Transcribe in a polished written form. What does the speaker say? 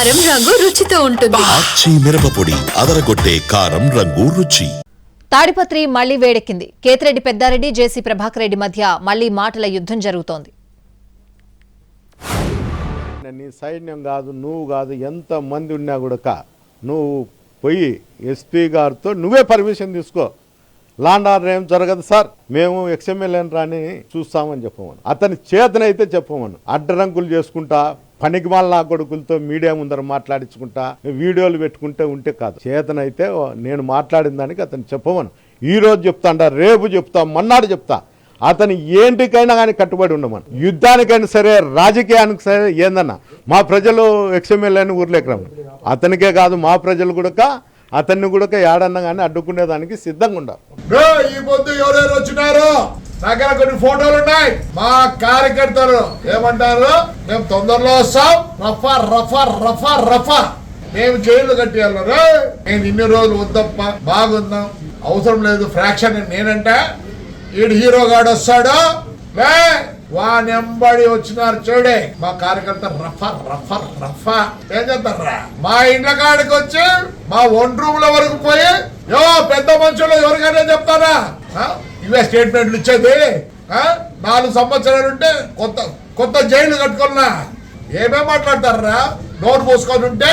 కారం రంగు రుచితో ఉంటుంది. ఆచి మిరపపొడి అదరగొట్టే కారం రంగు రుచి. తాడిపత్రి మళ్లీ వేడెక్కింది. కేతిరెడ్డి పెద్దారెడ్డి, జేసీ ప్రభాకర్ రెడ్డి మధ్య మళ్లీ మాటల యుద్ధం జరుగుతోంది. నీ సైన్యం కాదు, నువ్వు కాదు, ఎంత మంది ఉన్నా కూడా నువ్వు పోయి ఎస్పీ గారితో నువ్వే పర్మిషన్ తీసుకో. లాండ్ ఆర్డర్ ఏం జరగదు సార్, మేము ఎక్స్ఎమ్మెల్యేని రాని చూస్తామని చెప్పమను. అతని చేతనైతే చెప్పమను. అడ్డరంకులు చేసుకుంటా, పనికి మాల కొడుకులతో మీడియా ముందర మాట్లాడించుకుంటా, వీడియోలు పెట్టుకుంటే ఉంటే కాదు. చేతనైతే నేను మాట్లాడిన దానికి అతను చెప్పమను. ఈరోజు చెప్తాండా, రేపు చెప్తా, మన్నాడు చెప్తా. అతను ఏంటికైనా కానీ కట్టుబడి ఉండమని. యుద్ధానికైనా సరే, రాజకీయానికి సరే, ఏందన్నా మా ప్రజలు ఎక్స్ఎమ్మెల్యేని ఊర్లోకి రమ్మని. అతనికే కాదు, మా ప్రజలు కూడా అతన్ని కూడా ఏడన్నా కానీ అడ్డుకునేదానికి సిద్ధంగా ఉండాలి. ఈ పొద్దు ఎవరెవరు వచ్చినారు, దగ్గర కొన్ని ఫోటోలు ఉన్నాయి. మా కార్యకర్తలు ఏమంటారు, మేము తొందరలో వస్తాం, రఫా రఫా రఫా రఫా, మేము జైలు కట్టేయాలి. నేను ఇన్ని రోజులు వద్దప్ప, బాగుందాం, అవసరం లేదు ఫ్రాక్షన్. నేనంటే ఈడు హీరో గాడు వస్తాడు, వానెంబడి వచ్చినారు చూడే మా కార్యకర్త రఫా రఫా రఫా. ఏం చేస్తారా, మా ఇండ్ల కాడికి వచ్చి మా వన్ రూమ్ లో వరకు పోయి పెద్ద మనుషులు ఎవరికైనా చెప్తారా, ఇవే స్టేట్మెంట్లు ఇచ్చేది. 4 సంవత్సరాలు ఉంటే కొత్త జైలు కట్టుకున్నా ఏమేం మాట్లాడతారా, నోరు పోసుకొని ఉంటే